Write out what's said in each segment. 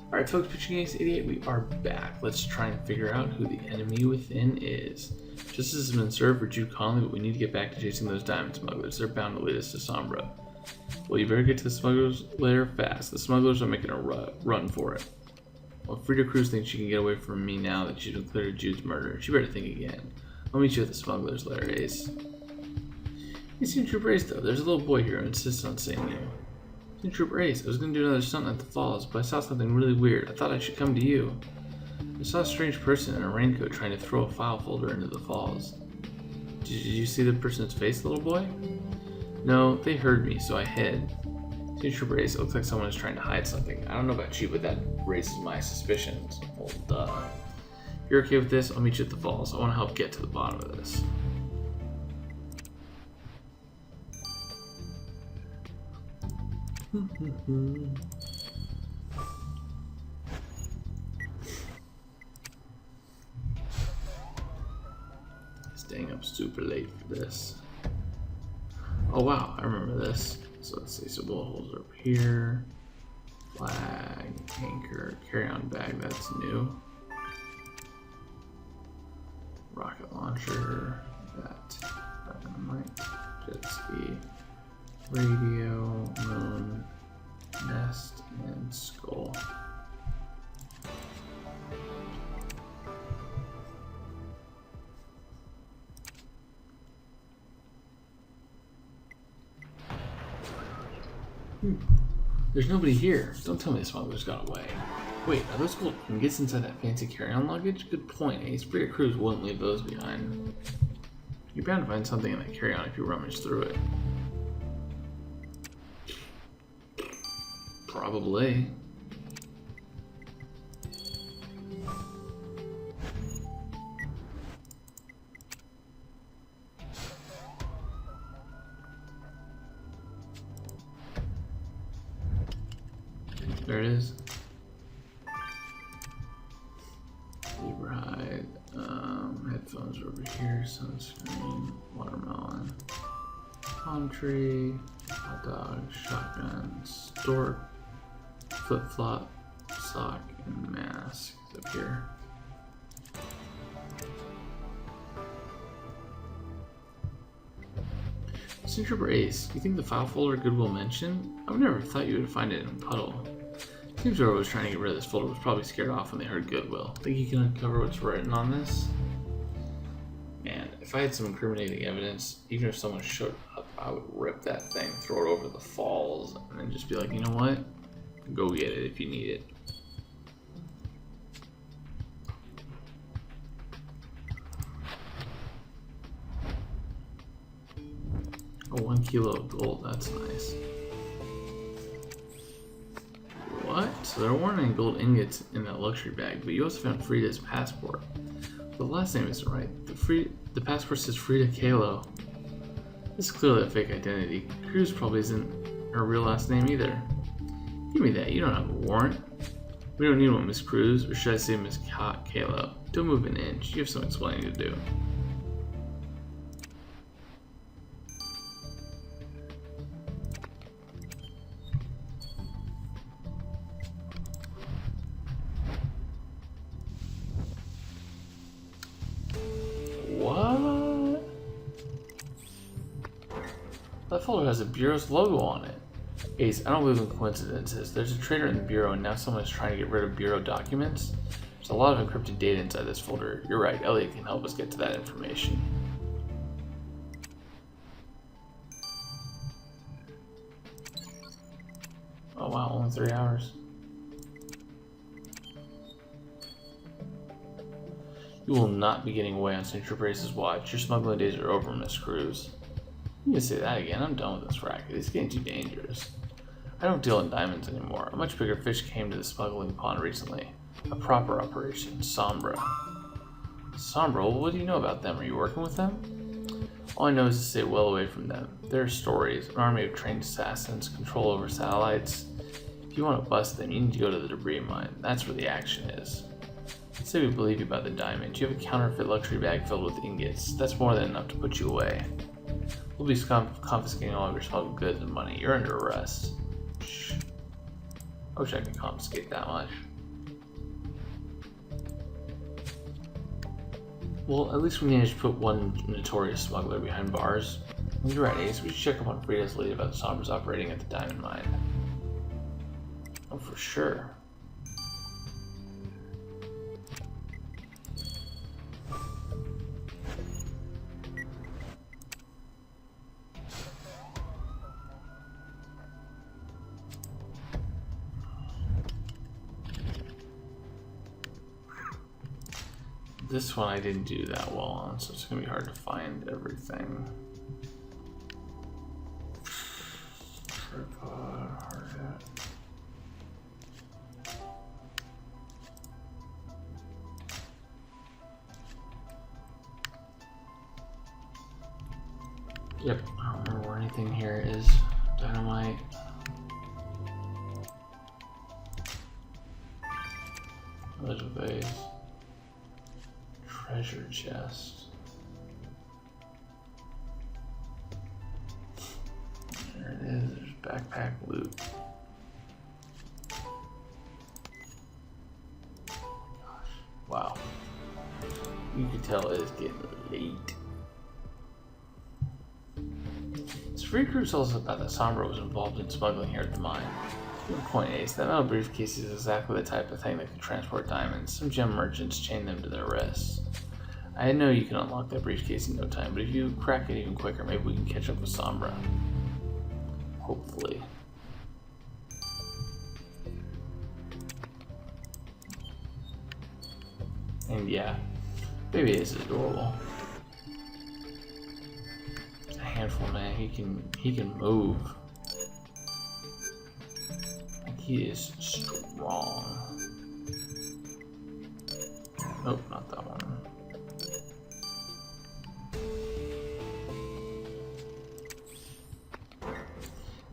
Alright folks, Pitching Ace 88, we are back. Let's try and figure out who the enemy within is. Justice has been served for Jude Conley, but we need to get back to chasing those diamond smugglers. They're bound to lead us to Sombra. Well, you better get to the smugglers later fast. The smugglers are making a run for it. Well, Frida Cruz thinks she can get away from me now that she's been cleared of Jude's murder. She better think again. I'll meet you at the smugglers later, Ace. You seem Trooper Ace though. There's a little boy here who insists on seeing you. Team Trooper Ace, I was going to do another stunt at the falls, but I saw something really weird. I thought I should come to you. I saw a strange person in a raincoat trying to throw a file folder into the falls. Did you see the person's face, little boy? No, they heard me, so I hid. Team Trooper Ace, it looks like someone is trying to hide something. I don't know about you, but that raises my suspicions. Well, duh. If you're okay with this, I'll meet you at the falls. I want to help get to the bottom of this. Staying up super late for this. Oh wow, I remember this. So let's see, so bullet holes are up here. Flag, anchor, carry-on bag, that's new. Rocket launcher, that, dynamite, jet ski, radio, moon, nest, and skull. There's nobody here. Don't tell me the smugglers got away. Wait, are those gold ingots inside that fancy carry-on luggage? Good point, Ace. Frida Cruz wouldn't leave those behind. You're bound to find something in that carry-on if you rummage through it. Probably. There it is. Zebra hide. Headphones are over here. Sunscreen. Watermelon. Palm tree. Hot dog. Shotgun. Stork. Flip-flop. Sock. And mask is up here. Trooper Ace, you think the file folder Goodwill mentioned? I've never thought you would find it in a puddle. Seems whoever was trying to get rid of this folder was probably scared off when they heard Goodwill. Think you can uncover what's written on this? Man, if I had some incriminating evidence, even if someone showed up, I would rip that thing, throw it over the falls, and then just be like, you know what? Go get it if you need it. Oh, 1 kilo of gold, that's nice. What? So there weren't any gold ingots in that luxury bag, but you also found Frida's passport. The last name isn't right. The passport says Frida Kahlo. This is clearly a fake identity. Cruz probably isn't her real last name either. Give me that, you don't have a warrant. We don't need one, Miss Cruz, or should I say Miss Kahlo? Don't move an inch, you have some explaining to do. What? That folder has a Bureau's logo on it. Ace, I don't believe in coincidences. There's a traitor in the Bureau and now someone is trying to get rid of Bureau documents. There's a lot of encrypted data inside this folder. You're right, Elliot can help us get to that information. Oh wow, only 3 hours. You will not be getting away on St. Trooper Ace's watch. Your smuggling days are over, Miss Cruz. You can say that again. I'm done with this racket. It's getting too dangerous. I don't deal in diamonds anymore. A much bigger fish came to the smuggling pond recently. A proper operation. Sombra. Sombra? Well, what do you know about them? Are you working with them? All I know is to stay well away from them. There are stories. An army of trained assassins, control over satellites. If you want to bust them, you need to go to the debris mine. That's where the action is. Let's say we believe you about the diamond. You have a counterfeit luxury bag filled with ingots. That's more than enough to put you away. We'll be confiscating all of your smuggled goods and money. You're under arrest. Shh. I wish I could confiscate that much. Well, at least we managed to put one notorious smuggler behind bars. You're right, Ace. We should check up on Frida's lead about the Sombras operating at the diamond mine. Oh, for sure. This one I didn't do that well on, so it's going to be hard to find everything. Tripod, hard hat. Yep, I don't remember where anything here is. Dynamite. There's a vase. Treasure chest. There it is. There's backpack loot. Gosh. Wow. You can tell it is getting late. This free crew tells us about that Sombra was involved in smuggling here at the mine. Good point, Ace. That metal briefcase is exactly the type of thing that can transport diamonds. Some gem merchants chain them to their wrists. I know you can unlock that briefcase in no time, but if you crack it even quicker, maybe we can catch up with Sombra. Hopefully. And yeah, baby Ace is adorable. It's a handful, man. He can move. He is strong. Nope, not that one.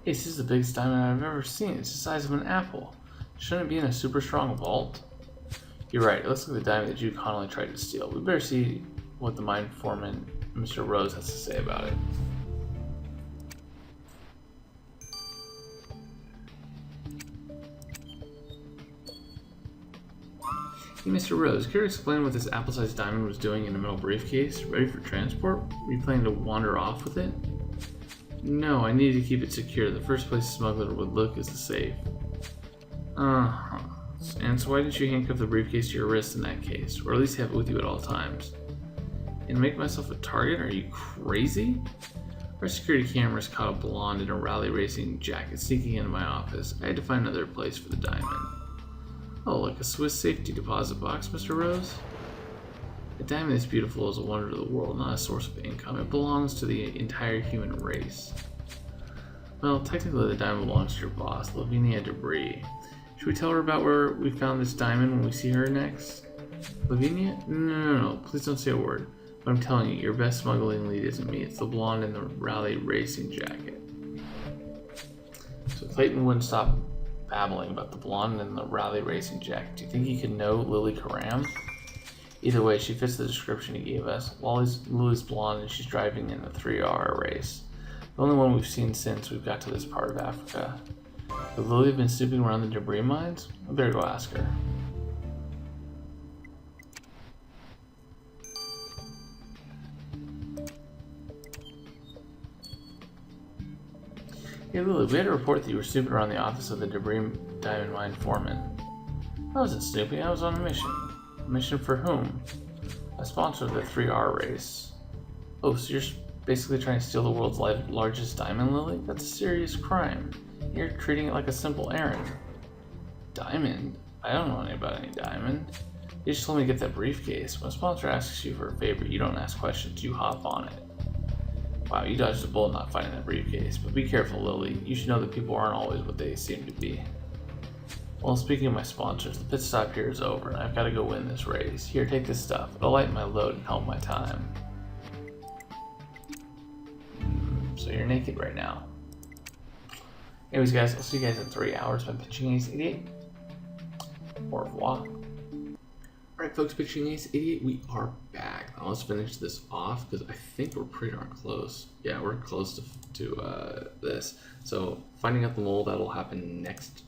Hey, this is the biggest diamond I've ever seen. It's the size of an apple. Shouldn't it be in a super strong vault? You're right. It looks like the diamond that Jude Connolly tried to steal. We better see what the mine foreman, Mr. Rose, has to say about it. Hey, Mr. Rose, care to explain what this apple-sized diamond was doing in a metal briefcase? Ready for transport? Were you planning to wander off with it? No, I needed to keep it secure. The first place a smuggler would look is the safe. Uh-huh. And so why didn't you handcuff the briefcase to your wrist in that case? Or at least have it with you at all times? And make myself a target? Are you crazy? Our security cameras caught a blonde in a rally racing jacket sneaking into my office. I had to find another place for the diamond. Oh, like a Swiss safety deposit box, Mr. Rose? A diamond this beautiful is a wonder to the world, not a source of income. It belongs to the entire human race. Well, technically the diamond belongs to your boss, Lavinia Debris. Should we tell her about where we found this diamond when we see her next? Lavinia? No. Please don't say a word. But I'm telling you, your best smuggling lead isn't me. It's the blonde in the rally racing jacket. So Clayton wouldn't stop babbling about the blonde in the rally racing jacket. Do you think he could know Lily Karam? Either way, she fits the description he gave us. Lily's blonde and she's driving in the 3R race. The only one we've seen since we've got to this part of Africa. Could Lily have been snooping around the debris mines? We better go ask her. Hey Lily, we had a report that you were snooping around the office of the debris diamond mine foreman. I wasn't snooping, I was on a mission. A mission for whom? A sponsor of the 3R race. Oh, so you're basically trying to steal the world's largest diamond, Lily? That's a serious crime. You're treating it like a simple errand. Diamond? I don't know anything about any diamond. You just told me to get that briefcase. When a sponsor asks you for a favor, you don't ask questions, you hop on it. Wow, you dodged a bullet not finding that briefcase. But be careful, Lily. You should know that people aren't always what they seem to be. Well, speaking of my sponsors, the pit stop here is over, and I've got to go win this race. Here, take this stuff. It'll lighten my load and help my time. So you're naked right now. Anyways, guys, I'll see you guys in 3 hours by Pitching Ace 88. Au revoir. Alright, folks, Pitching Ace 88, we are back. Now let's finish this off, because I think we're pretty darn close. Yeah, we're close to this. So, finding out the mole, that'll happen next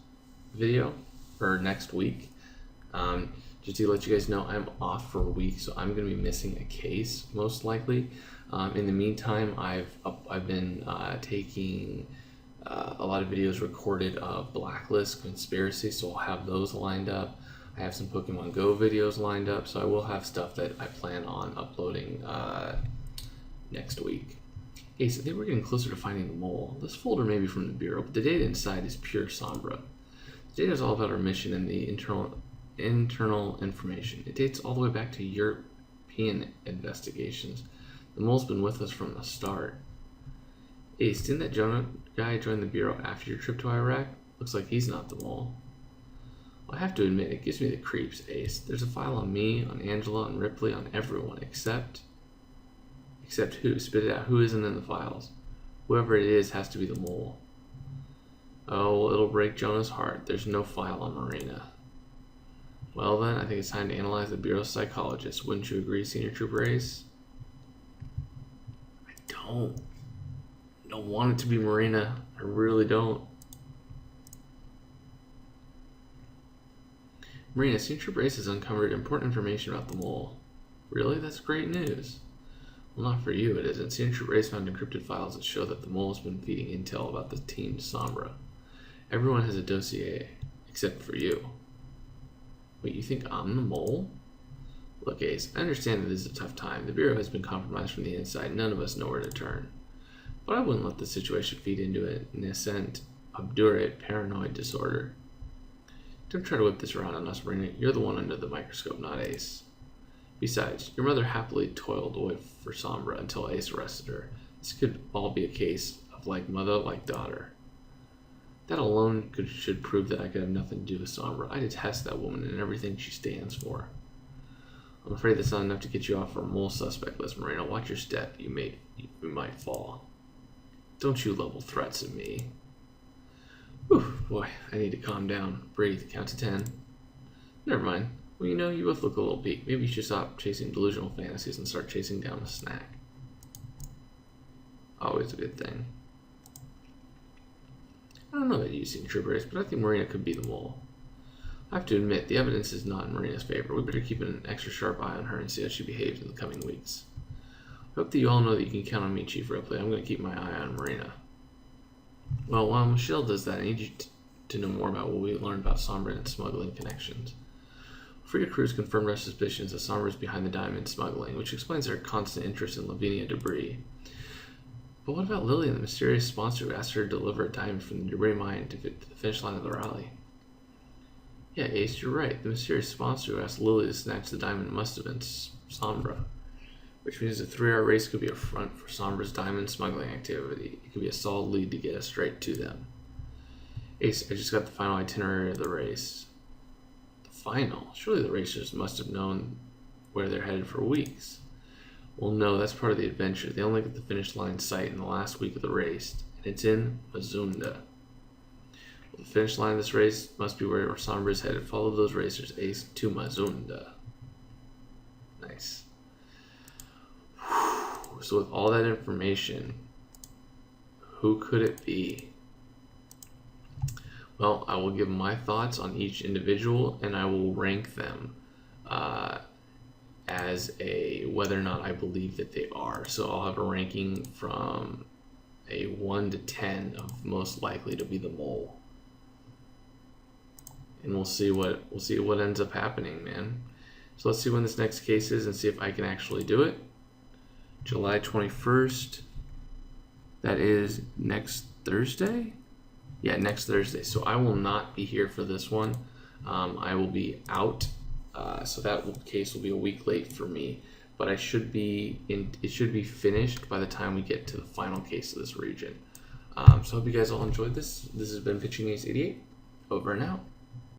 video, or next week. Just to let you guys know, I'm off for a week, so I'm going to be missing a case most likely. In the meantime, I've been taking a lot of videos recorded of Blacklist Conspiracy, so I'll have those lined up. I have some Pokemon Go videos lined up, so I will have stuff that I plan on uploading next week. Okay, so I think we're getting closer to finding the mole. This folder may be from the Bureau, but the data inside is pure Sombra. The data is all about our mission and the internal information. It dates all the way back to European investigations. The mole's been with us from the start. Ace, didn't that Jonah guy join the Bureau after your trip to Iraq? Looks like he's not the mole. Well, I have to admit, it gives me the creeps, Ace. There's a file on me, on Angela, on Ripley, on everyone, except who? Spit it out. Who isn't in the files? Whoever it is has to be the mole. Oh, well, it'll break Jonah's heart. There's no file on Marina. Well then, I think it's time to analyze the Bureau's psychologist. Wouldn't you agree, Senior Trooper Ace? I don't want it to be Marina. I really don't. Marina, Senior Trooper Ace has uncovered important information about the mole. Really? That's great news. Well, not for you, it isn't. Senior Trooper Ace found encrypted files that show that the mole has been feeding intel about the team to Sombra. Everyone has a dossier, except for you. Wait, you think I'm the mole? Look, Ace, I understand that this is a tough time. The Bureau has been compromised from the inside. None of us know where to turn. But I wouldn't let the situation feed into a nascent, obdurate, paranoid disorder. Don't try to whip this around on us, Marina. You're the one under the microscope, not Ace. Besides, your mother happily toiled away for Sombra until Ace arrested her. This could all be a case of like mother, like daughter. That alone should prove that I could have nothing to do with Sombra. I detest that woman and everything she stands for. I'm afraid that's not enough to get you off our mole suspect list, Marina. Watch your step. You might fall. Don't you level threats at me. Whew, boy, I need to calm down. Breathe. Count to 10. Never mind. Well, you know, you both look a little peaked. Maybe you should stop chasing delusional fantasies and start chasing down a snack. Always a good thing. I don't know that you've seen Trooper Ace, but I think Marina could be the mole. I have to admit, the evidence is not in Marina's favor. We better keep an extra sharp eye on her and see how she behaves in the coming weeks. I hope that you all know that you can count on me, Chief Ripley. I'm going to keep my eye on Marina. Well, while Michelle does that, I need you to know more about what we learned about Sombra and smuggling connections. Free crews confirmed our suspicions that Sombra is behind the diamond smuggling, which explains their constant interest in Lavinia debris. But what about Lily and the mysterious sponsor who asked her to deliver a diamond from the debris mine to the finish line of the rally? Yeah, Ace, you're right. The mysterious sponsor who asked Lily to snatch the diamond must have been Sombra, which means the 3-hour race could be a front for Sombra's diamond smuggling activity. It could be a solid lead to get us straight to them. Ace, I just got the final itinerary of the race. The final? Surely the racers must have known where they're headed for weeks. Well, no, that's part of the adventure. They only get the finish line sight in the last week of the race, and it's in Mazunda. Well, the finish line of this race must be where Sombra is headed. Follow those racers, Ace, to Mazunda. Nice. Whew. So with all that information, who could it be? Well, I will give my thoughts on each individual, and I will rank them as whether or not I believe that they are. So I'll have a ranking from a 1 to 10 of most likely to be the mole, and we'll see what ends up happening, man. So let's see when this next case is and see if I can actually do it. July 21st. That is next Thursday. Yeah, next Thursday. So I will not be here for this one. I will be out. So that case will be a week late for me, but it should be finished by the time we get to the final case of this region. So I hope you guys all enjoyed this. This has been Pitching Ace 88. Over and out.